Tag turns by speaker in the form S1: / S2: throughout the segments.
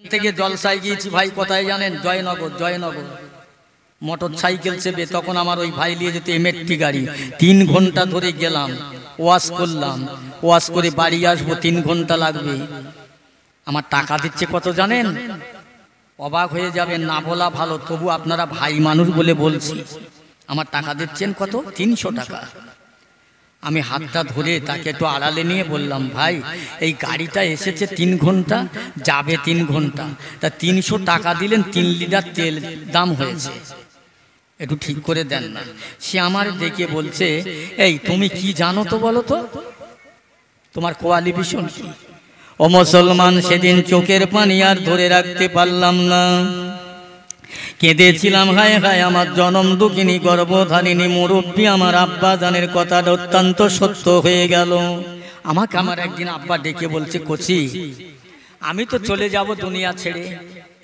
S1: থেকে জলসায় গিয়েছি ভাই, কোথায় জানেন? জয়নগর। জয়নগর মোটর সাইকেল চেপে, তখন আমার ওই ভাই নিয়ে যেতে এমএটি গাড়ি। 3 ঘন্টা ধরে গেলাম, ওয়াশ করলাম, ওয়াশ করে বাড়ি আসবো 3 ঘন্টা লাগবে। আমার টাকা দিচ্ছে কত জানেন? অবাক হয়ে যাবেন, না বলা ভালো, তবু আপনারা ভাই মানুষ বলে বলছি। আমার টাকা দিচ্ছেন কত? 300 টাকা। আমি হাতটা ধরে তাকে একটু আড়ালে নিয়ে বললাম, ভাই এই গাড়িটা এসেছে 3 ঘন্টা, যাবে 3 ঘন্টা, তা 300 টাকা দিলেন, 3 লিটার তেল দাম হয়েছে, একটু ঠিক করে দেন না। সে আমার দেখে বলছে, এই তুমি কি জানো তো বলো তো, তোমার কোয়ালিফিকেশন কি? ও মুসলমান, সেদিন চোখের পানি আর ধরে রাখতে পারলাম না, কেঁদেছিলাম। হায় হায়, আমার জনম দুঃখিনী গর্ভধারিণী মুরব্বী আমার আব্বা জানের কথাটা অত্যন্ত সত্য হয়ে গেল। আমাকে আমার একদিন আব্বা ডেকে বলছে, কোচি আমি তো চলে যাব দুনিয়া ছেড়ে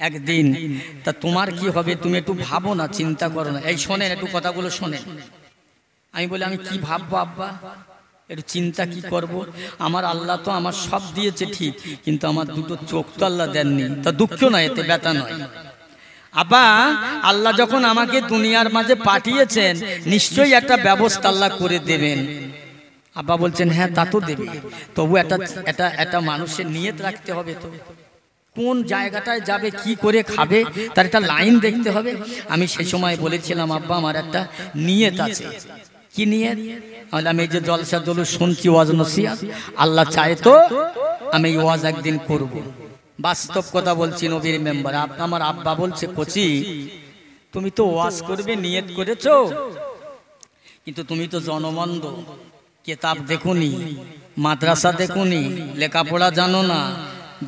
S1: একদিন, তা তোমার কি হবে তুমি একটু ভাবো না, চিন্তা করো না। এই শোনেন, একটু কথাগুলো শোনেন। আমি বলি, আমি কি ভাববো আব্বা, একটু চিন্তা কি করব? আমার আল্লাহ তো আমার সব দিয়েছে ঠিক, কিন্তু আমার দুটো চোখ তো আল্লাহ দেননি, তা দুঃখ নয়, এতে ব্যথা নয়। আব্বা, আল্লাহ যখন আমাকে দুনিয়ার মাঝে পাঠিয়েছেন, নিশ্চয়ই একটা ব্যবস্থা আল্লাহ করে দেবেন। আব্বা বলছেন, হ্যাঁ তা তো দেবে, তবু একটা মানুষের নিয়ত রাখতে হবে তো, কোন জায়গাটায় যাবে, কি করে খাবে, তার একটা লাইন দেখতে হবে। আমি সেই সময় বলেছিলাম, আব্বা আমার একটা নিয়ত আছে। কি নিয়ত? আমি এই যে জলসা জলুস শুনছি, ওয়াজ নসিহত, আল্লাহ চায় তো আমি এই ওয়াজ একদিন করব। বাস্তব কথা বলছি, নবীর মেম্বার। আমার আব্বা বলছে, কোচি তুমি তো ওয়াজ করবে নিয়ত করেছো, কিন্তু তুমি তো জনমন্দ, কেতাব দেখুনি, মাদ্রাসা দেখুনি, লেখাপড়া জানো না,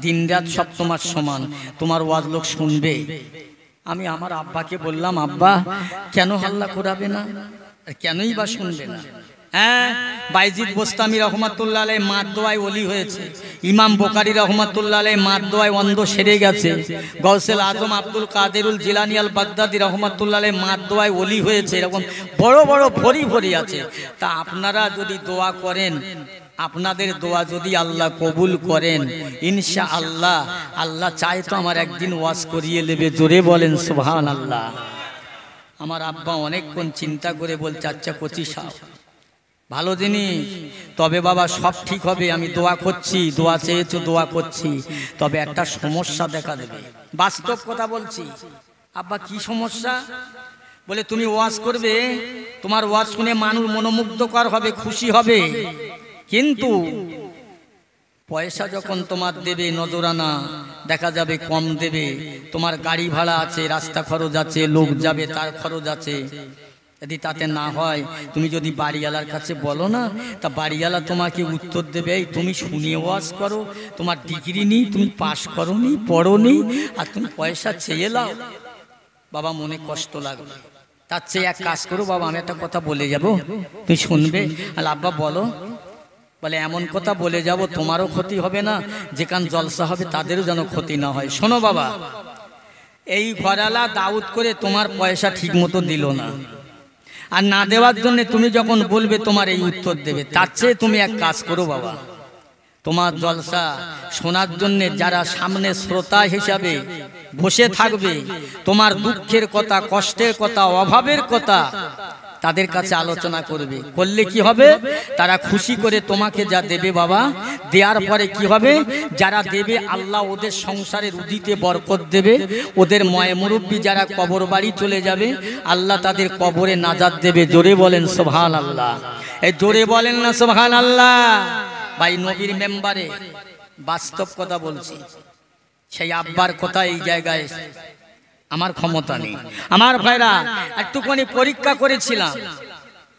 S1: দিনরাত সব তোমার সমান, তোমার ওয়াজ লোক শুনবে? আমি আমার আব্বাকে বললাম, আব্বা কেন হাল্লা করাবে না, কেনই বা শুনবে না? হ্যাঁ, বাইজিদ বোস্তামি রহমাতুল্লাহ আলাইহি মার দোয়ায় ওলি হয়েছে, ইমাম বুখারী রহমাতুল্লাহ আলাইহি মার দোয়ায় অন্ধ সেরে গেছে, গৌসুল আজম আব্দুল কাদেরুল জিলানী আল বাগদাদী রহমাতুল্লাহ আলাইহি মার দোয়ায় ওলি হয়েছে, এরকম বড় বড় ভরি ভরি আছে। তা আপনারা যদি দোয়া করেন, আপনাদের দোয়া যদি আল্লাহ কবুল করেন, ইনশাআল্লাহ আল্লাহ চায় তো আমার একদিন ওয়াজ করিয়ে নেবে। জোরে বলেন সুবহানাল্লাহ। আমার আব্বা অনেকক্ষণ চিন্তা করে বলছে, আচ্ছা কোচি সাহেব ভালো জিনিস, তবে বাবা সব ঠিক হবে, আমি দোয়া করছি, দোয়া চেয়েছো দোয়া করছি, তবে একটা সমস্যা দেখা দেবে। বাস্তব কথা বলছি। আব্বা কি সমস্যা? বলে, তুমি ওয়াজ করবে, তোমার ওয়াজ শুনে মানুষ মনোমুগ্ধকর হবে, খুশি হবে, কিন্তু পয়সা যখন তোমার দেবে, নজরানা দেখা যাবে কম দেবে, তোমার গাড়ি ভাড়া আছে, রাস্তা খরচ আছে, লোক যাবে তার খরচ আছে। যদি তাতে না হয়, তুমি যদি বাড়িওয়ালার কাছে বলো না, তা বাড়িওয়ালা তোমাকে উত্তর দেবে, এই তুমি শুনিয়ে ওয়াজ করো, তোমার ডিগ্রি নেই, তুমি পাশ করোনি, পড়োনি, আর তুমি পয়সা চেয়ে লাও। বাবা মনে কষ্ট লাগবে, তার চেয়ে এক কাজ করো বাবা, আমি একটা কথা বলে যাব, তুমি শুনবে? আর আব্বা বলো। বলে, এমন কথা বলে যাব তোমারও ক্ষতি হবে না, যেখান জলসা হবে তাদেরও যেন ক্ষতি না হয়। শোনো বাবা, এই ঘরালা দাউদ করে তোমার পয়সা ঠিক মতো দিল না, আর না দেওয়ার জন্য তুমি যখন বলবে তোমার এই উত্তর দেবে, তার চেয়ে তুমি এক কাজ করো বাবা, তোমার জলসা শোনার জন্য যারা সামনে শ্রোতা হিসাবে বসে থাকবে, তোমার দুঃখের কথা, কষ্টের কথা, অভাবের কথা তাদের কাছে আলোচনা করবে। করলে কি হবে? তারা খুশি করে তোমাকে যা দেবে বাবা, দেওয়ার পরে কি হবে? যারা দেবে আল্লাহ ওদের সংসারে রুজিতে বরকত দেবে, ওদের মুরব্বী যারা কবর বাড়ি চলে যাবে, আল্লাহ তাদের কবরে নাজাত দেবে। জোরে বলেন সুবহানাল্লাহ। এই জোরে বলেন না সুবহানাল্লাহ। ভাই নবীর মেম্বারে বাস্তব কথা বলছি, সেই আব্বার কথা এই জায়গায় আমার ক্ষমতা নেই। আমার ভাইরা একটুখানি পরীক্ষা করেছিলাম,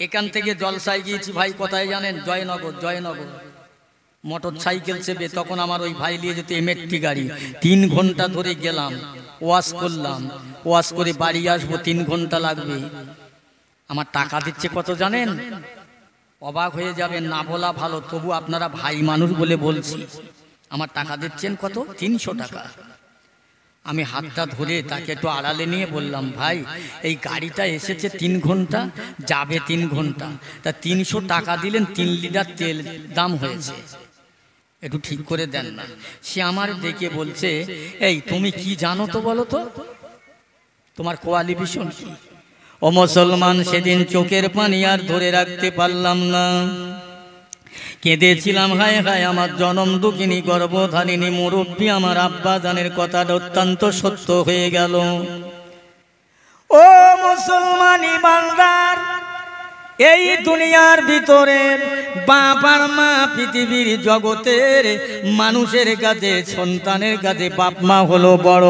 S1: এখান থেকে জলসায় গিয়েছি ভাই, কোথায় জানেন? জয়নগর। জয়নগর মোটর সাইকেল চেপে, তখন আমার ওই ভাই নিয়ে যেতে এমএটি গাড়ি। 3 ঘন্টা ধরে গেলাম, ওয়াশ করলাম, ওয়াশ করে বাড়ি আসবো 3 ঘন্টা লাগবে। আমার টাকা দিচ্ছে কত জানেন? অবাক হয়ে যাবেন, না বলা ভালো, তবু আপনারা ভাই মানুষ বলে বলছি। আমার টাকা দিচ্ছেন কত? 300 টাকা। আমি হাতটা ধরে তাকে একটু আড়ালে নিয়ে বললাম, ভাই এই গাড়িটা এসেছে 3 ঘন্টা, যাবে 3 ঘন্টা, তা 300 টাকা দিলেন, 3 লিটার তেল দাম হয়েছে, একটু ঠিক করে দেন না। সে আমার দেখে বলছে, এই তুমি কি জানো তো বলো তো, তোমার কোয়ালিফিকেশন কি? ও মুসলমান, সেদিন চোখের পানি আর ধরে রাখতে পারলাম না, কেঁদেছিলাম। হায় হায়, আমার জনম দুঃখিনী গর্ভধারিণী মুরব্বী আমার আব্বা জানের কথাটা অত্যন্ত সত্য হয়ে গেল। ও মুসলমান ইমানদার, এই দুনিয়ার ভিতরে বাপ আর মা, পৃথিবীর জগতের মানুষের কাছে, সন্তানের কাছে বাপ মা হলো বড়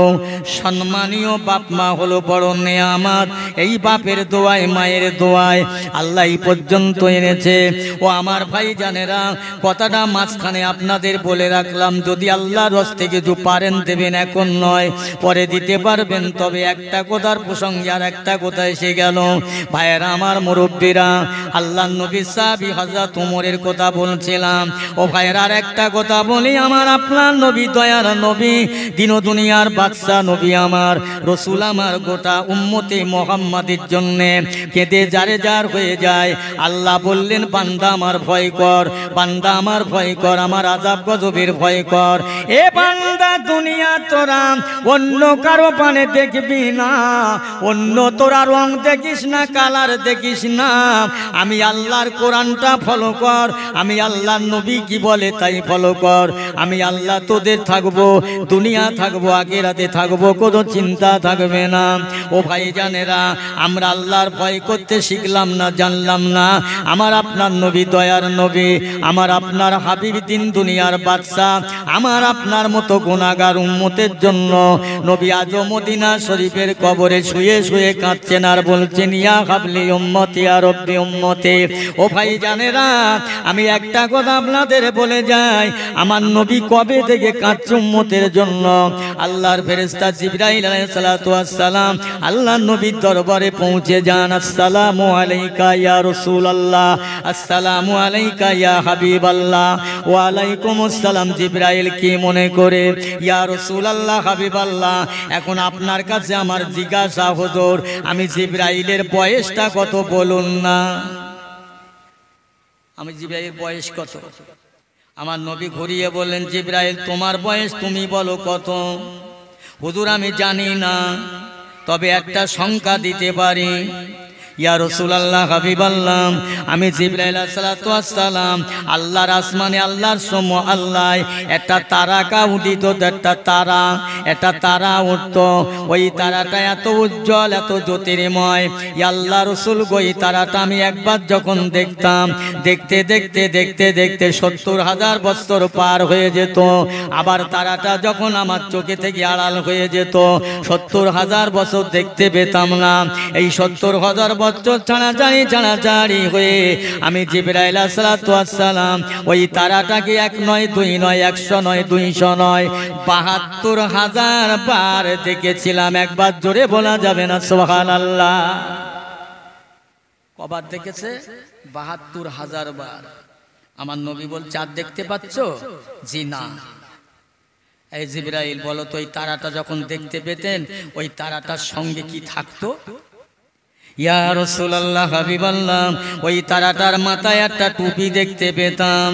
S1: সম্মানীয়, বাপ মা হলো বড় নেয়ামত। এই বাপের দোয়ায়, মায়ের দোয়ায় আল্লাহ এই পর্যন্ত এনেছে। ও আমার ভাই জানেরা, কথাটা মাঝখানে আপনাদের বলে রাখলাম, যদি আল্লাহর রস থেকে যদি পারেন দেবেন, এখন নয় পরে দিতে পারবেন। তবে একটা কথার প্রসঙ্গে আর একটা কথা এসে গেল। ভাইয়েরা আমার, মুরব্বীরা, আল্লাহ নবী সাহাবী হযরত ওমরের কথা বলছিলাম। ও ভাইয়েরা, আর একটা কথা বলি, আমার আপনার নবী, দয়ার নবী, দিন ও দুনিয়ার বাদশা নবী আমার রসুল আমার গোটা উম্মতে মুহাম্মাদের জন্য কেঁদে জারে জার হয়ে যায়। আল্লাহ বললেন, বান্দা আমার ভয় কর, বান্দা আমার ভয় কর, আমার আযাব গজবের ভয় কর। এ বান্দা, দুনিয়া তোরা অন্য কারো পানে দেখবি না, অন্য তোরা রং দেখিস না, কালার দেখিস না, আমি আল্লাহর কোরআনটা ফলো কর, আমি আল্লাহর নবী কি বলে তাই ফলো কর। আমি আল্লাহ তোদের থাকবো, দুনিয়া থাকবো, আখিরাতে থাকবো, কোনো চিন্তা থাকবে না। ও ভাই জানেরা, আমরা আল্লাহর ভয় করতে শিখলাম না, জানলাম না। আমার আপনার নবী, দয়ার নবী, আমার আপনার হাবিব, দিন দুনিয়ার বাদশা, আমার আপনার মতো গুনাহগার উম্মতের জন্য নবী আজও মদিনা শরীফের কবরে শুয়ে শুয়ে কাঁদছেন আর বলছেন, ইয়া হাবলি উম্মতি ইয়া রব্বি উম্মতি। ও ভাই জানেরা, আমি একটা কথা আপনাদের বলে যাই, আমার নবী কবে থেকে কাঁদছে উম্মতের জন্য। আল্লাহর ফেরেশতা জিবরাইল আলাইহিস সালাতু ওয়াস সালাম আল্লাহর নবীর দরবারে পৌঁছে যান। আসসালামু আলাইকা ইয়া রাসূলুল্লাহ, আসসালামু আলাইকা ইয়া হাবিবাল্লাহ। ওয়া আলাইকুমুস সালাম। জিবরাইল কি মনে করে, ইয়া রাসূলুল্লাহ, হাবিবাল্লাহ, এখন আপনার কাছে আমার জিজ্ঞাসা হুজুর, আমি জিবরাইলের বয়সটা কত বলুন না। আমি জিবরাইলের বয়স কত? আমার নবী ঘুরিয়ে বললেন, জিবরাইল তোমার বয়স তুমি বলো কত? হুজুর আমি জানি না, তবে একটা সংখ্যা দিতে পারি। ইয়া রাসূলুল্লাহ, হাবিবাল্লাহ, আমি জিবরাইল আলাইহিস সালাতু ওয়াস সালাম আল্লাহর আসমানে, আল্লাহর সময় আল্লাহ একটা তারাকা উদিত, একটা তারা উঠতো। ওই তারাটা এত উজ্জ্বল, এত জ্যোতির্ময়। ইয়া আল্লাহ রাসূল গো, এই তারাটা আমি একবার যখন দেখতাম, দেখতে দেখতে দেখতে দেখতে ৭০,০০০ বছর পার হয়ে যেত। আবার তারাটা যখন আমার চোখে থেকে আড়াল হয়ে যেত, ৭০,০০০ বছর দেখতে পেতাম না। এই ৭০,০০০ বছর ছাড়াছাড়ি হয়ে আমি জিবরাইল আলাইহিস সালাতু ওয়াস সালাম ওই তারাটাকে ১ নয়, ২ নয়, ১০০ নয়, ২০০ নয়, ৭২,০০০ বার দেখেছিলাম। একবার জোরে বলা যাবে না সুবহানাল্লাহ? কবার দেখেছে? ৭২,০০০ বার। আমার নবী বল, চাঁদ দেখতে পাচ্ছ? জি না। এই জিবরাইল বলো তো, ওই তারাটা যখন দেখতে পেতেন, ওই তারাটার সঙ্গে কি থাকতো? ইয়া রাসূলুল্লাহ, হাবিবাল্লাহ, ওই তারাটার মাথায় একটা টুপি দেখতে পেতাম,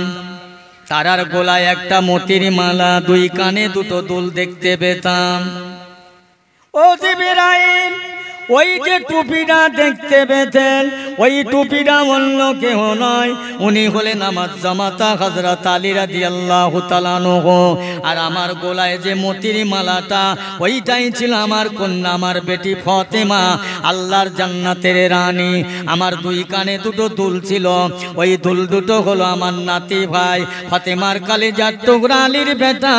S1: তারার গলায় একটা মতির মালা, 2 কানে 2টো দুল দেখতে পেতাম। ও জিবরাইল, ওই যে টুপিটা দেখতে পেতেন, ওই টুপিটা অন্য কেহ নয়, উনি হলেন আমার জামাতা হযরত আলী রাদিয়াল্লাহু তাআলা আনহু। আর আমার গলায় যে মতির মালাটা, ওইটাই ছিল আমার কন্যা, আমার বেটি ফাতেমা, আল্লাহর জান্নাতের রানী। আমার 2 কানে 2টো দুল ছিল, ওই দুল দুটো হলো আমার নাতি ভাই ফাতেমার কলিজার টুকরা আলীর বেটা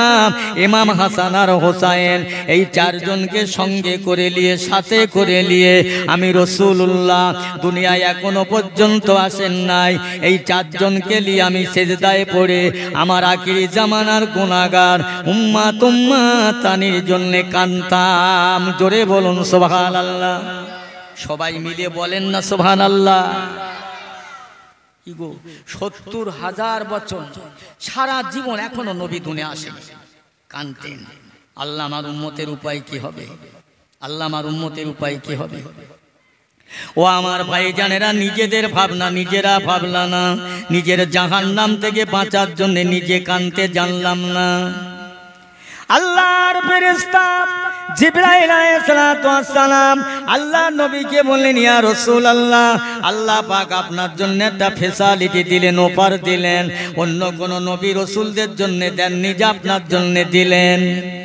S1: ইমাম হাসান আর হোসেন। এই 4 জনকে সঙ্গে করে নিয়ে, সাথে করে নিয়ে আমি রাসূলুল্লাহ দুনিয়ায় এখনো পর্যন্ত আসেন নাই। এই 4 জনকে নিয়ে আমি সেজদায় পড়ে আমার আখিরি জামানার গুনাহগার উম্মাতানির জন্য কাঁদতাম। জোরে বলুন সুবহানাল্লাহ। সবাই মিলে বলেন না সুবহানাল্লাহ? কি গো, ৭০,০০০ বছর সারা জীবন এখনো নবী দুনিয়া আসেন, কাঁদতেন। আল্লাহ আমার উম্মতের উপায় কি হবে? আল্লাহ আমার উম্মতের উপায় কি হবে? ও আমার ভাইজানেরা, নিজেদের ভাবনা নিজেরা ভাবলা না, নিজের জাহান্নাম থেকে বাঁচার জন্য নিজে কানতে জানলাম না। আল্লাহর ফেরেশতা জিবরাইল আলাইহিস সালাতু ওয়াস সালাম আল্লাহ নবীকে বললেন, ইয়া রাসূলুল্লাহ, আল্লাহ পাক আপনার জন্য একটা ফ্যাসিলিটি দিলেন, অফার দিলেন, অন্য কোন নবী রাসূলদের জন্য দেননি, যে আপনার জন্য দিলেন।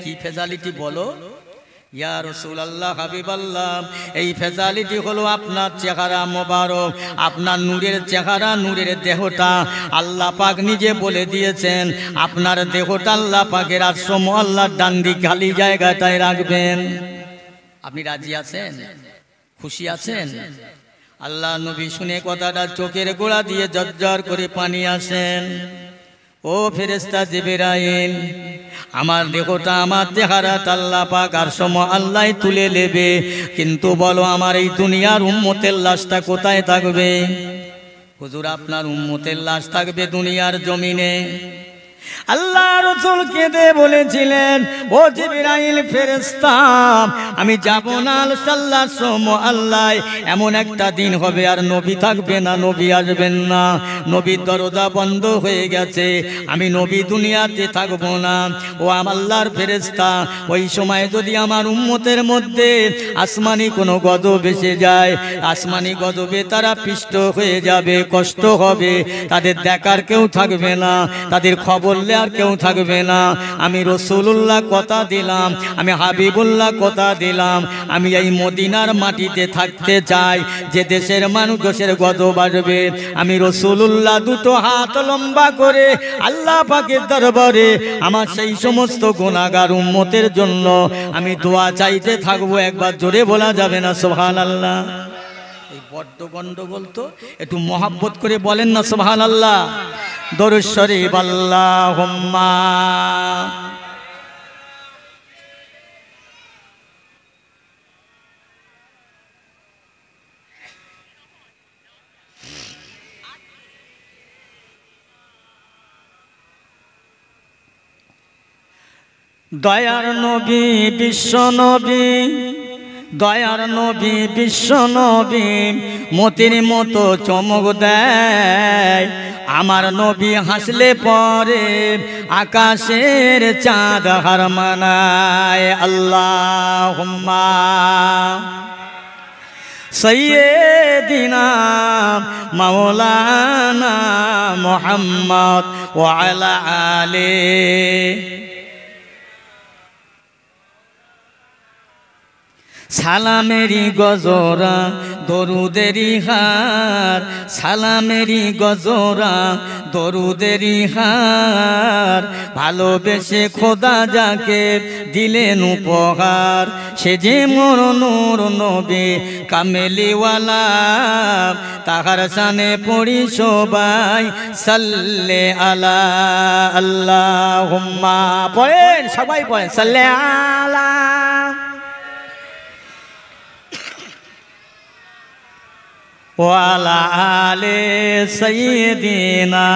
S1: কি ফ্যাসিলিটি বলো? ইয়া রাসূলুল্লাহ, হাবিবাল্লাহ, এই ফ্যাসিলিটি হলো আপনার চেহারা মোবারক, আপনার নূরের চেহারা, নূরের দেহটা আল্লাহ পাক নিজে বলে দিয়েছেন, আপনার দেহটা আল্লাহ পাকের আরশ আল্লাহর ডান দিক খালি জায়গাটায় রাখবেন। আপনি রাজি আছেন? খুশি আছেন? আল্লাহ নবী শুনে কথাটা চোখের গোড়া দিয়ে ঝরঝর করে পানি আসেন। ও ফেরেশতা জিবরাইল, আমার দেহটা, আমার চেহারাটা আল্লাহ পাক আরশ আল্লাহ তুলে নেবে, কিন্তু বলো আমার এই দুনিয়ার উম্মতের লাশটা কোথায় থাকবে? হুজুর, আপনার উম্মতের লাশ থাকবে দুনিয়ার জমিনে। আল্লাহ রাসূল কেঁদে বলেছিলেন, ও জিবরাইল ফেরেশতা, আমি যাব না আল্লাহর আল্লাহ, এমন একটা দিন হবে আর নবী থাকবে না, নবী আসবেন না, নবীর দরজা বন্ধ হয়ে গেছে, আমি নবী দুনিয়াতে থাকব না। ও আল্লাহর ফেরেশতা, ওই সময় যদি আমার উম্মতের মধ্যে আসমানি কোনো গজব এসে যায়, আসমানি গজবে তারা পিষ্ট হয়ে যাবে, কষ্ট হবে, তাদের দেখার কেউ থাকবে না, তাদের খবর আর কেউ থাকবে না। আমি রাসূলুল্লাহ কথা দিলাম, আমি হাবিবুল্লাহ কথা দিলাম, আমি এই মদিনার মাটিতে থাকতে চাই, যে দেশের মানুষের গজব আসবে, আমি রাসূলুল্লাহ দুটো হাত লম্বা করে আল্লাহ পাকের দরবারে আমার সেই সমস্ত গুনাহগার উম্মতের জন্য আমি দোয়া চাইতে থাকবো। একবার জোরে বলা যাবে না সুবহানাল্লাহ? এই বড্ড গন্ডগোল তো, একটু মহাব্বত করে বলেন না সুবহানাল্লাহ। দরুদ শরীফ আল্লাহুম্মা। দয়ার নবী বিশ্ব নবী, দয়ার নবী বিশ্ব নবী, মতির মতো চমক দেয়, আমার নবী হাসলে পরে আকাশের চাঁদ হার মানায়। আল্লাহুম্মা সাইয়্যিদিনা মাওলানা মুহাম্মদ ওয়া আলা আলিহি। সালামেরি গজরা দরুদেরি হার, সালামেরি গজরা দরুদেরি হার, ভালোবেসে খোদা যাকে দিলেন উপহার, সে যে মোর নূর নবী কামেলিওয়ালা, তাহার শানে পড়ি সবাই সাল্লে আলা। আল্লাহুম্মা পড়েন, সবাই পড়েন সাল্লে আলা। ওয়ালা আলে সাইয়্যিদিনা।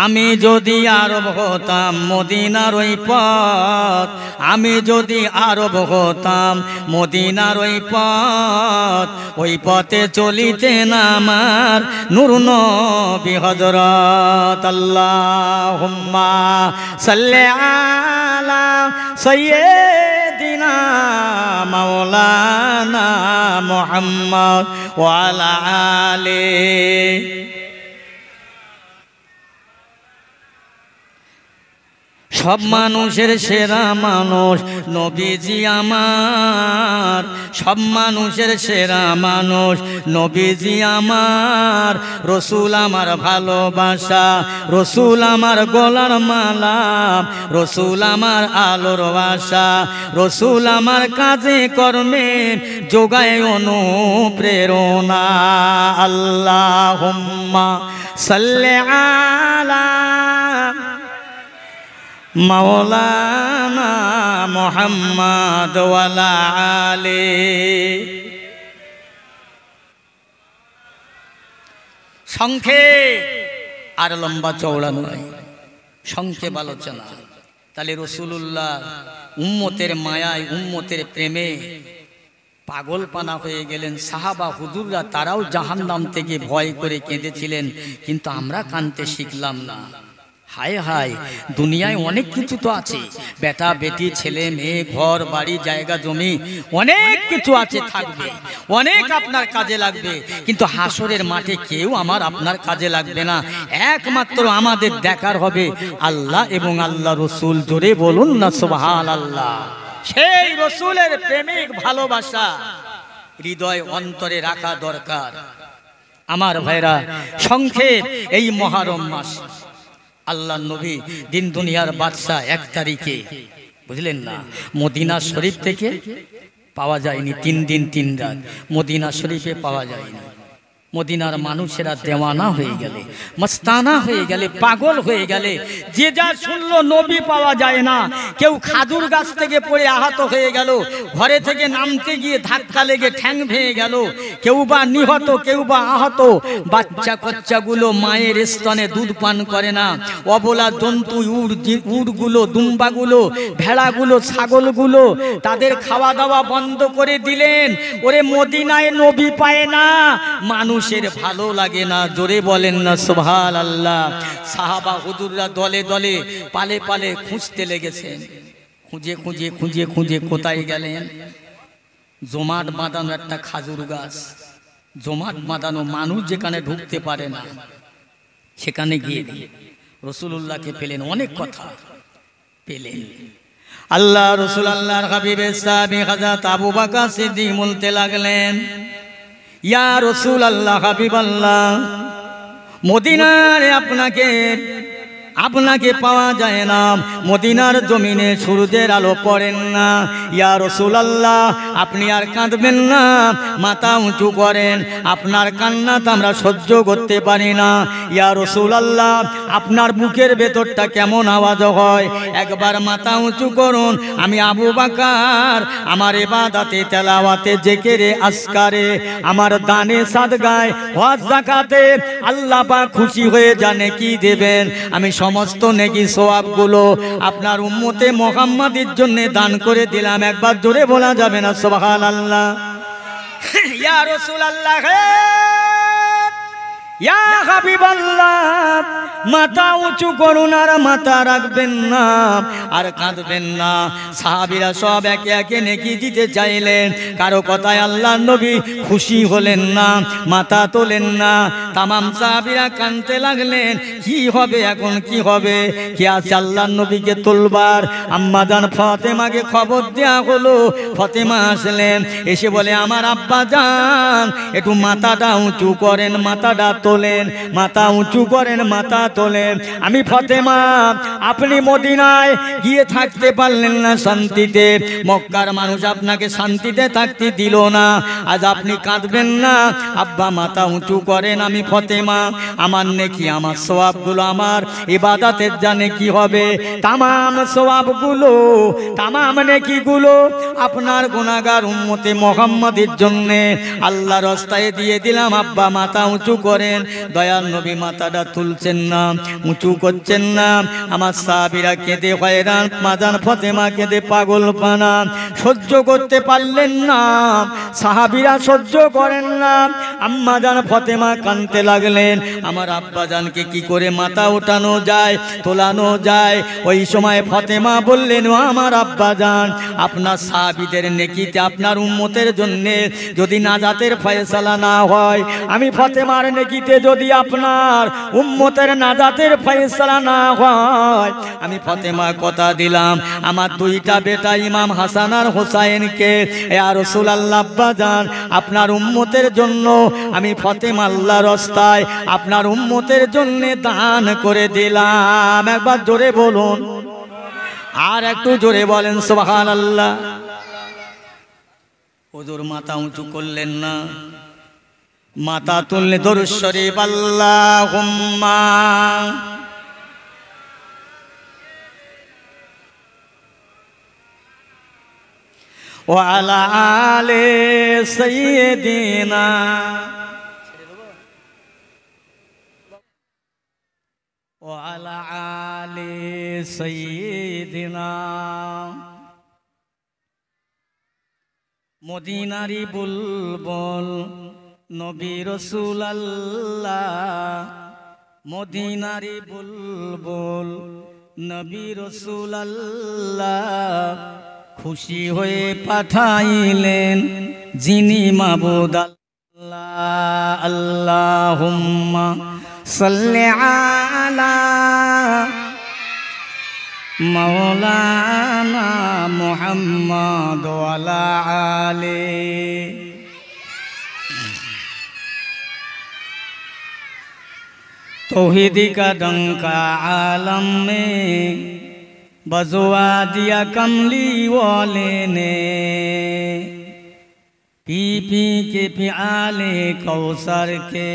S1: আমি যদি আরব হতাম মদিনার ওই পথ, আমি যদি আরব হতাম মদিনার ওই পথ, ওই পথে চলিতেন আমার নূর নবী হযরত। আল্লাহুম্মা সাল্লি আলা সাইয়্যিদিনা মাওলানা মুহাম্মদ ওয়া আলা আলিহি। সব মানুষের সেরা মানুষ নবীজি আমার, সব মানুষের সেরা মানুষ নবীজি আমার, রসুল আমার ভালোবাসা, রসুল আমার গলার মালা, রসুল আমার আলোর আশা, রসুল আমার কাজে কর্মে যোগায় অনুপ্রেরণা। আল্লাহুম্মা সাল্লি আলা মাওলানা মুহাম্মদ ওয়া আলা আলিহি। সংক্ষেপ আর লম্বা চওড়া নয়, সংক্ষেপ আলোচনা। তাহলে রাসূলুল্লাহ উম্মতের মায়ায়, উম্মতের প্রেমে পাগলপানা হয়ে গেলেন। সাহাবা হুজুররা তারাও জাহান্নাম থেকে ভয় করে কেঁদেছিলেন, কিন্তু আমরা কাঁদতে শিখলাম না। হায় হায়, দুনিয়ায় অনেক কিছু তো আছে, বেটা বেটি ছেলে মেয়ে ঘর বাড়ি জায়গা জমি অনেক কিছু আছে, থাকবে, অনেক আপনার কাজে লাগবে, কিন্তু হাসরের মাঠে কেউ আমার আপনার কাজে লাগবে না। একমাত্র আমাদের দেখার হবে আল্লাহ এবং আল্লাহ রসুল। জোরে বলুন না সুবহানাল্লাহ। সেই রসুলের প্রেমিক ভালোবাসা হৃদয় অন্তরে রাখা দরকার। আমার ভাইরা, সংক্ষেপ এই মুহররম মাস আল্লাহ নবী দিন দুনিয়ার বাদশাহ 1 তারিখে, বুঝলেন না, মদিনা শরীফ থেকে পাওয়া যায়নি 3 দিন 3 রাত, মদিনা শরীফে পাওয়া যায়নি। মদিনার মানুষেরা দেওয়ানা হয়ে গেলে, মস্তানা হয়ে গেলে, পাগল হয়ে গেলে। যে যা শুনলো নবী পাওয়া যায় না, কেউ খাজুর গাছ থেকে পড়ে আহত হয়ে গেল, ঘরে থেকে নামতে গিয়ে ধাক্কা লেগে ঠ্যাং ভেঙে গেল, কেউ বা নিহত, কেউ বা আহত। বাচ্চা কচ্চাগুলো মায়ের স্তনে দুধ পান করে না, অবলা জন্তু উটগুলো, দুম্বাগুলো, ভেড়াগুলো, ছাগলগুলো তাদের খাওয়া দাওয়া বন্ধ করে দিলেন। ওরে মদিনায় নবী পায় না, মানুষের ভালো লাগে না। জোরে বলেন না সুবহানাল্লাহ। সাহাবা হুজুররা দলে দলে পালে পালে খুঁজতে লেগেছেন। খুঁজে খুঁজে খুঁজে খুঁজে কোথায় গেলেন? জমাট বাঁধানো একটা খাজুর গাছ, জমাট বাঁধানো, মানুষ যেখানে ঢুকতে পারে না, সেখানে গিয়ে রাসূলুল্লাহকে পেলেন। অনেক কথা পেলেন। আল্লাহ রসুল আল্লাহর হাবিবের সাহাবী হযরত আবু বকর সিদ্দিক বলতে লাগলেন, ইয়া রসুল আল্লাহ, হাবিব আল্লাহ, মদিনার আপনাকে পাওয়া যায় না, মদিনার জমিনে সূর্যের আলো পড়েন না। ইয়া রাসূলুল্লাহ, আপনি আর কাঁদবেন না, মাথা উঁচু করেন, আপনার কান্না তো আমরা সহ্য করতে পারি না। ইয়া রাসূলুল্লাহ, আপনার বুকের ভেতরটা কেমন আওয়াজ হয়, একবার মাথা উঁচু করুন। আমি আবু বকর আমার ইবাদতে, তেলাওয়াতে, জিকিরে, আজকারে, আমার দানে সাদগায়, হজ যাকাতে আল্লাহ পাক খুশি হয়ে জানে কি দেবেন। আমি সমস্ত নেকি সওয়াবগুলো আপনার উম্মতে মুহাম্মাদের জন্য দান করে দিলাম। একবার জোরে বলা যাবে না সুবহানাল্লাহ? ইয়া রাসূলুল্লাহ, ইয়া হাবিবাল্লাহ, মাথা উঁচু করুন আর মাথা রাখবেন না, আর কাঁদবেন না। সাহাবীরা সব একে একে নেকি দিতে চাইলেন, কারো কথায় আল্লাহ নবী খুশি হলেন না, মাথা তোলেন না। তামাম সাহাবীরা কাঁদতে লাগলেন, কি হবে এখন, কি হবে? কে আছে আল্লাহ নবীকে তুলবার? আম্মা জান ফাতেমাকে খবর দেয়া হলো। ফাতেমা আসলেন, এসে বলে, আমার আব্বা জান একটু মাথাটা উঁচু করেন, মাথাটা তোলেন, মাথা উঁচু করেন, মাথা তোলেন। আমি ফাতেমা, আপনি মদিনায় গিয়ে থাকতে পারলেন না শান্তিতে, মক্কার মানুষ আপনাকে শান্তিতে থাকতে দিল না, আজ আপনি কাঁদবেন না। আব্বা মাথা উঁচু করেন। আমি ফাতেমা, আমার নেকি, আমার সওয়াবগুলো, আমার ইবাদতের জানে কি হবে, তামাম সওয়াবগুলো, তামাম নেকিগুলো আপনার গুনাহগার উম্মতে মুহাম্মাদের জন্য আল্লাহর রাস্তায় দিয়ে দিলাম। আব্বা মাথা উঁচু করেন। দয়াল নবী মাথাটা তুলছেন না, উঁচু করছেন না। আমার সাহাবীরা কেঁদে হয়রান, মাজান ফাতেমা কেঁদে পাগলপানা, সহ্য করতে পারলেন না। সাহাবীরা সহ্য করেন না। আম্মা জান ফাতেমা কাঁদতে লাগলেন। আমার আব্বা জানকে কি করে মাথা ওঠানো যায়, তোলানো যায়? ওই সময় ফাতেমা বললেন, ও আমার আব্বা জান, আপনার সাহাবীদের নেকিতে, আপনার উম্মতের জন্য যদি নাজাতের ফয়সালা না হয়, আমি ফাতেমার নেকিতে যদি আপনার উম্মতের নাজাতের ফয়সালা না হয়, আমি ফাতেমা কথা দিলাম, আমার 2টা বেটা ইমাম হাসান আর হোসাইনকে, ইয়া রাসূলুল্লাহ আব্বা জান, আপনার উম্মতের জন্য আমি ফাতেমা আল্লাহর রাস্তায় আপনার উম্মতের জন্য দান করে দিলাম। একবার জোরে বলুন, আর একটু জোরে বলেন সুবহানাল্লাহ। হুজুর মাথা উঁচু করলেন না, মাথা তুললে দরুদ শরীফ, আল্লাহুম্মা ওয়া আলা আলি সাইয়্যিদিনা ওয়া আলা আলি সাইয়্যিদিনা মদিনারি বুলবুল নবী রাসূল আল্লাহ, মদিনারি বুলবুল নবী রাসূল আল্লাহ, খুশি হয়ে পাঠাইলেন যিনি মাবুদ আল্লাহ। আল্লাহুম্মা সাল্লি আলা মাওলানা মুহাম্মদ ওয়া আলা আলি। तौहीद का डंका आलम में बजवा दिया कमली वाले ने, पी पी के प्याले कौसर के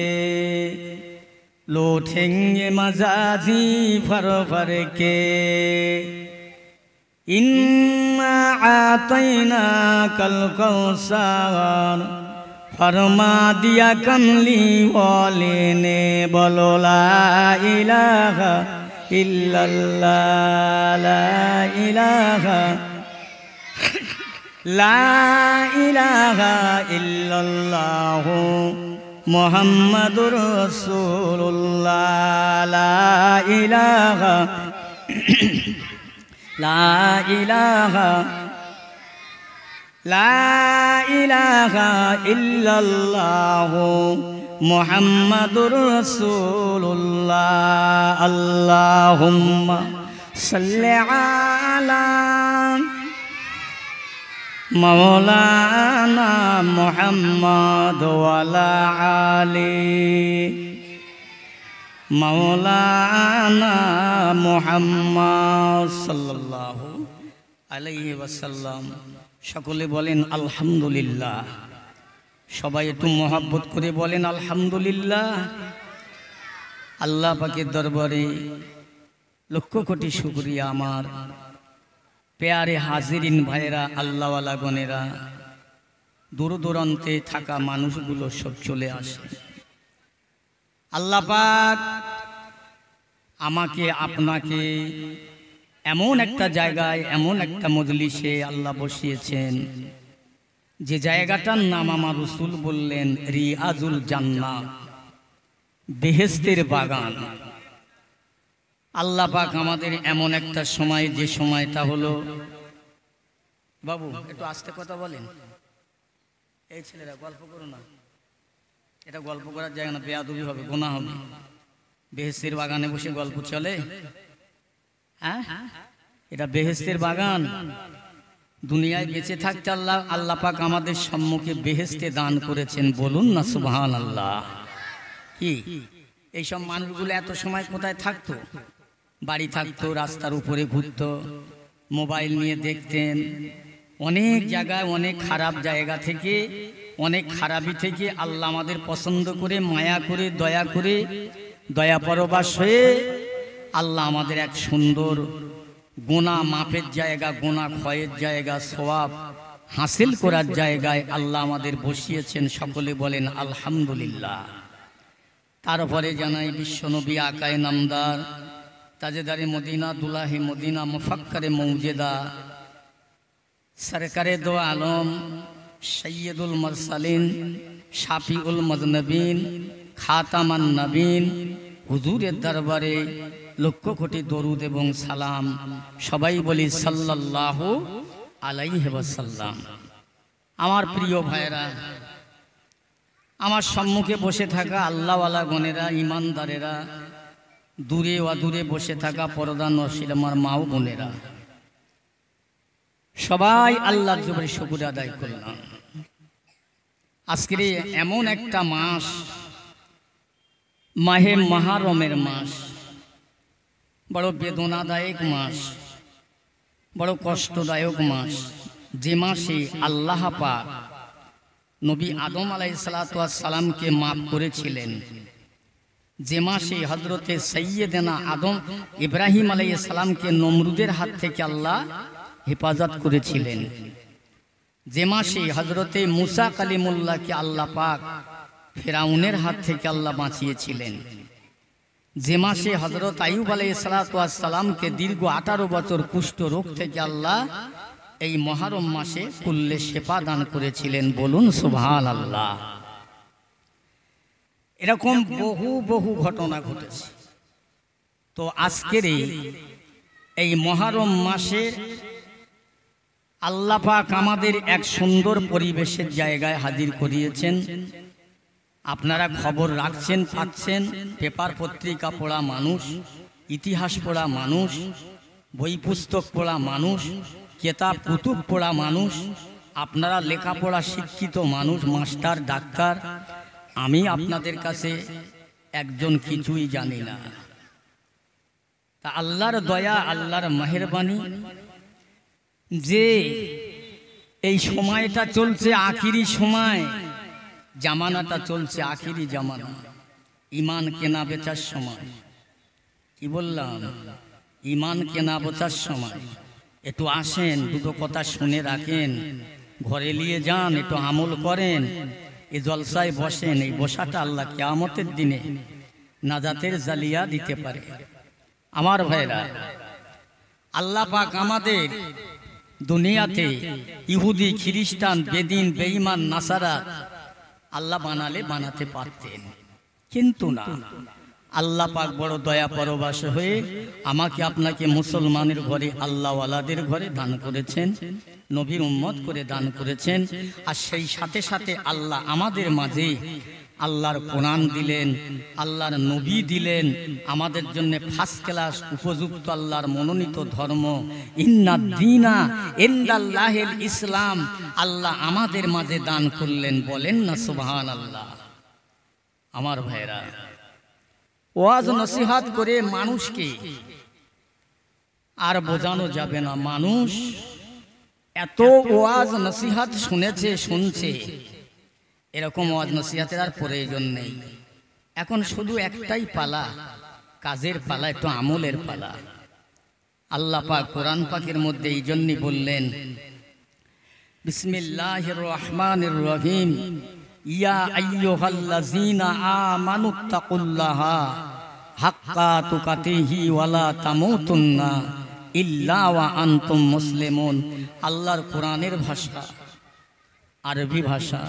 S1: लौटेंगे मजाजी फर फर के। इन्ना आतैना कल कौसर फरमा दिया कमली वाले ने, बोलो ला इलाहा इल्लल्लाह, ला इलाहा ला इलाहा इल्लल्लाह मुहम्मदुर रसूलुल्लाह, ला इलाहा ला इलाहा ला इलाहा इल्लल्लाह मुहम्मदुर रसूलुल्लाह। अल्लाहुम्मा सल्लि अला मौलाना मुहम्मद व अला आलि मौलाना मुहम्मद सल्लल्लाहु अलैहि वसल्लम। সকলে বলেন আলহামদুলিল্লাহ। সবাই একটু মহব্বত করে বলেন আলহামদুলিল্লাহ। আল্লাহ পাকের দরবারে লক্ষ কোটি শুকরিয়া। আমার পেয়ারে হাজিরিন ভাইরা, আল্লাহওয়ালা গণেরা, দূর দূরান্তে থাকা মানুষগুলো সব চলে আসে। আল্লাহ পাক আমাকে আপনাকে এমন একটা জায়গায়, এমন একটা মজলিসে আল্লাহ বসিয়েছেন যে জায়গাটার নাম আমার রাসূল বললেন রিয়াজুল জান্নাহ, বেহেশতের বাগান। আল্লাহ পাক আমাদের এমন একটা সময়, যে সময়টা হলো, বাবু একটু আস্তে কথা বলেন, এই ছেলেরা গল্প করো না, এটা গল্প করার জায়গা না, বেয়াদবি হবে, গুনাহ হবে। বেহেশতের বাগানে বসে গল্প চলে? হ্যাঁ, এটা বেহেশতের বাগান। দুনিয়ায় বেঁচে থাকতে আল্লাহ পাক আমাদের সম্মুখে বেহেশতে দান করেছেন, বলুন না সুবহানাল্লাহ। কি এইসব মানুষগুলো এত সময় কোথায় থাকতো? বাড়ি থাকতো, রাস্তার উপরে ঘুরতো, মোবাইল নিয়ে দেখতেন। অনেক জায়গায়, অনেক খারাপ জায়গা থেকে, অনেক খারাপি থেকে আল্লাহ আমাদের পছন্দ করে, মায়া করে, দয়া পরবাস হয়ে আল্লাহ আমাদের এক সুন্দর গুনাহ মাপের জায়গা, গুনাহ ক্ষয়ের জায়গা, সওয়াব হাসিল করার জায়গায় আল্লাহ আমাদের বসিয়েছেন। সকলে বলেন আলহামদুলিল্লাহ। তারপরে জানাই বিশ্বনবী আকায়ে নামদার, তাজেদারে মদিনা, দুলাহে মদিনা, মুফাক্কারে মৌজেদা, সরকারে দো আলম, সৈয়দুল মুরসালিন, শাফিউল মুজনবিন, খাতামান নবীন হুজুরের দরবারে লক্ষ কোটি দরুদ এবং সালাম। সবাই বলি সাল্লাল্লাহু আলাইহি ওয়াসাল্লাম। আমার প্রিয় ভাইরা, আমার সম্মুখে বসে থাকা আল্লাহওয়ালা গণেরা, ইমানদারেরা, দূরে অদূরে বসে থাকা পর্দা নশীল আমার মা ও বোনেরা, সবাই আল্লাহর জোরে শুকর আদায় করলাম। আজকের এমন একটা মাস, মাহে মুহররমের মাস, বড় বেদনাদায়ক মাস, বড় কষ্টদায়ক মাস, যে মাসে আল্লাহ পাক নবী আদম আলাইহিস সালাতু ওয়াস সালামকে মাফ করেছিলেন, যে মাসে হযরতে সাইয়্যিদানা আদম ইব্রাহিম আলাইহিস সালামকে নমরুদের হাত থেকে আল্লাহ হেফাজত করেছিলেন, যে মাসে হযরতে মুসা কালিমুল্লাহকে আল্লাহ পাক ফেরাউনের হাত থেকে আল্লাহ বাঁচিয়েছিলেন, যে মাসে হযরত আইয়ুব আলাইহিস সালাতু ওয়াস সালামকে দীর্ঘ 18 বছর কুষ্ঠ রোগ থেকে আল্লাহ এই মহরম মাসে কুল্লে শেফা দান করেছিলেন, বলুন সুবহানাল্লাহ। এরকম বহু বহু ঘটনা ঘটেছে। তো আজকের এই মহরম মাসে আল্লাহ পাক আমাদের এক সুন্দর পরিবেশের জায়গায় হাজির করিয়েছেন। আপনারা খবর রাখছেন, পাচ্ছেন, পেপার পত্রিকা পড়া মানুষ, ইতিহাস পড়া মানুষ, বই পুস্তক পড়া মানুষ, কেতাব কুতুব পড়া মানুষ, আপনারা লেখাপড়া শিক্ষিত মানুষ, মাস্টার, ডাক্তার। আমি আপনাদের কাছে একজন কিছুই জানি না। তা আল্লাহর দয়া, আল্লাহর মেহেরবানি, যে এই সময়টা চলছে আখিরি সময়, জামানাটা চলছে আখিরি জামানা, ইমান কেনা বেচার সময়। কি বললাম? ইমান কেনা বেচার সময়। একটু আসেন, দুটো কথা শুনে রাখেন, ঘরে নিয়ে যান, একটু আমল করেন, এই জলসায় বসেন। এই বসাটা আল্লাহ কিয়ামতের দিনে নাজাতের জালিয়া দিতে পারে। আমার ভাইরা, আল্লাহ পাক আমাদের দুনিয়াতে ইহুদি, খ্রিস্টান, বেদিন, বেঈমান, নাসারা আল্লাহ বানালে বানাতে পারতেন, কিন্তু না। আল্লাহ পাক বড় দয়া পরবাস হয়ে আমাকে আপনাকে মুসলমানের ঘরে, আল্লাহওয়ালাদের ঘরে দান করেছেন, নবীর উম্মত করে দান করেছেন। আর সেই সাথে সাথে আল্লাহ আমাদের মাঝে আল্লাহর কোরআন দিলেন, আল্লাহর নবী দিলেন, আমাদের জন্য ফার্স্ট ক্লাস উপযুক্ত আল্লাহর মনোনীত ধর্ম ইন্নাদ দীনা ইনদাল্লাহিল ইসলাম আল্লাহ আমাদের মাঝে দান করলেন। বলেন না সুবহানাল্লাহ। আমার ভাইরা, ওয়াজ নসিহত করে মানুষকে আর বোঝানো যাবে না। মানুষ এত ওয়াজ নসিহত শুনেছে, শুনছে, এরকম ওয়াজ নসিহতের আর প্রয়োজন নেই। এখন শুধু একটাই পালা, কাজের পালা, একটু আমলের পালা। আল্লাহ পাক কোরআন পাকের মধ্যে এই জন্যই বললেন, বিসমিল্লাহির রহমানির রহিম, ইয়া আইয়ুহাল্লাযীনা আমানুত্তাকুল্লাহা হাক্কা তুকাতিহি ওয়ালা তামুতুন্না ইল্লা ওয়া আনতুম মুসলিমুন। আল্লাহর কোরআনের ভাষা আরবি ভাষা।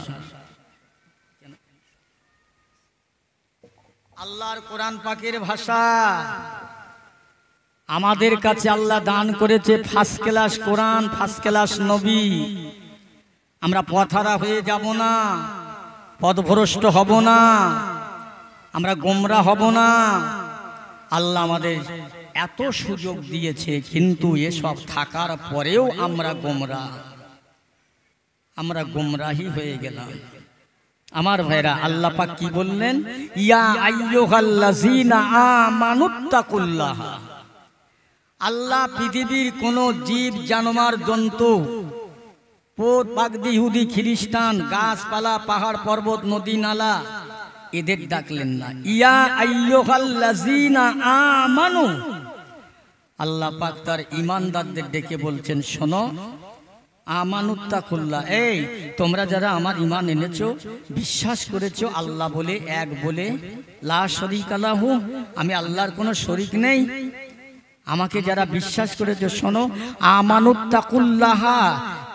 S1: আল্লাহর কোরআন পাকের ভাষা আমাদের কাছে আল্লাহ দান করেছে ফার্স্ট ক্লাস কোরআন, ফার্স্ট ক্লাস নবী। আমরা পথহারা হয়ে যাব না, পথভ্রষ্ট হব না, আমরা গোমরা হব না। আল্লাহ আমাদের এত সুযোগ দিয়েছে, কিন্তু এসব থাকার পরেও আমরা গোমরা, আমরা গোমরাহি হয়ে গেলাম। আমার ভাইরা, আল্লাহ পাক কি বললেন? ইয়া আইয়ুহাল্লাযীনা আমানুত্তাকুল্লাহ। আল্লাহ পৃথিবীর কোন জীব, জানোয়ার, জন্তু, পোত পাখি, ইহুদি, খ্রিস্টান, গাছপালা, পাহাড় পর্বত, নদী নালা, এদের ডাকলেন না। ইয়া আইয়ুহাল্লাযীনা আমানু। আল্লাহ পাক তার ঈমানদারদের ডেকে বলছেন, শোনো, আমানুত্তাকুল্লাহ, এই তোমরা যারা আমার ঈমান এনেছো, বিশ্বাস করেছো আল্লাহ বলে, এক বলে, লা শরীকা লাহু, আমি আল্লাহর কোনো শরীক নেই, আমাকে যারা বিশ্বাস করেছো, শোনো, আমানুত্তাকুল্লাহ,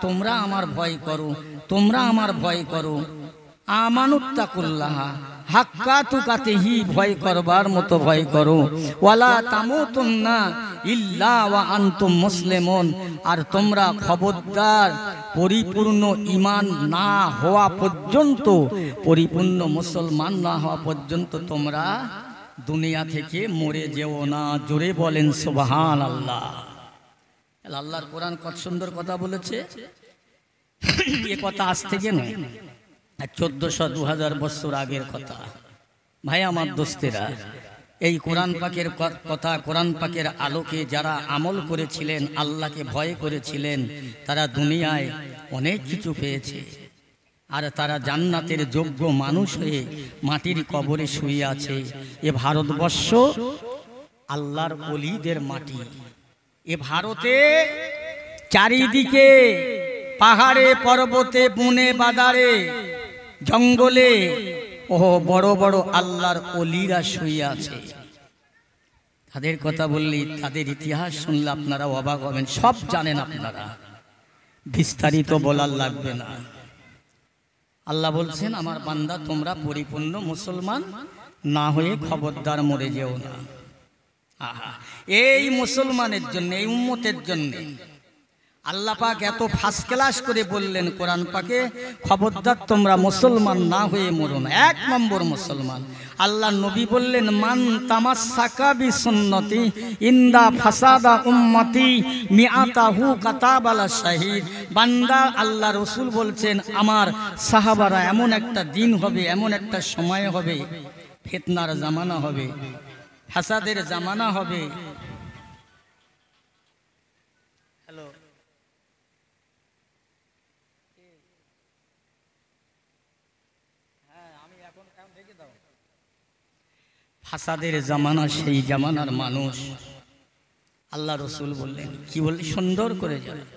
S1: তোমরা আমার ভয় করো, তোমরা আমার ভয় করো। আমানুত্তাকুল্লাহ হাক্কা তুকাতিহি, ভয় করবার মতো ভয় করো। ওয়ালা তামুতুন্না ইল্লা ওয়া আনতুম মুসলিমুন, আর তোমরা খবরদার পরিপূর্ণ ঈমান না হওয়া পর্যন্ত, পরিপূর্ণ মুসলমান না হওয়া পর্যন্ত তোমরা দুনিয়া থেকে মরে যেও না। জোরে বলেন সুবহানাল্লাহ। আল্লাহর কোরআন কত সুন্দর কথা বলেছে। এ কথা আজ থেকে নয়, 1400-2000 বছর আগের কথা। ভাই আমার দোস্তেরা, এই কোরআন পাকের কথা, কোরআন পাকের আলোকে যারা আমল করেছিলেন, আল্লাহকে ভয় করেছিলেন, তারা দুনিয়ায় অনেক কিছু পেয়েছে। আর তারা জান্নাতের যোগ্য মানুষ হয়ে মাটির কবরে শুয়ে আছে। এ ভারতবর্ষ আল্লাহর ওলিদের মাটি। এ ভারতে চারিদিকে পাহাড়ে, পর্বতে, বনে, বাদারে, জঙ্গলে বড় বড় আল্লাহর ওলিরা শুয়ে আছে। তাদের কথা বললি, তাদের ইতিহাস শুনলে আপনারা অবাক হবেন। সব জানেন আপনারা, বিস্তারিত বলার লাগবে না। আল্লাহ বলছেন আমার বান্দা তোমরা পরিপূর্ণ মুসলমান না হয়ে খবরদার মরে যেও না। আহা, এই মুসলমানের জন্য, এই উম্মতের জন্য আল্লাহ পাক এত ফার্স্ট ক্লাস করে বললেন কোরআন পাকে, খবরদার তোমরা মুসলমান না হয়ে মরো না। এক নম্বর মুসলমান। আল্লাহ নবী বললেন মান তামাসসাকা বিসুন্নতি ইন্দা ফাসাদা উম্মতি মিআতাহু কাতাবালা শাহিদ। বান্দা, আল্লাহ রসুল বলছেন আমার সাহাবারা এমন একটা দিন হবে, এমন একটা সময় হবে, ফিতনার জামানা হবে, ফাসাদের জামানা হবে। হ্যালো, ফাসাদের জামানা, সেই জামানার মানুষ। আল্লাহ রসুল বললেন, কি বললেন সুন্দর করে জানেন,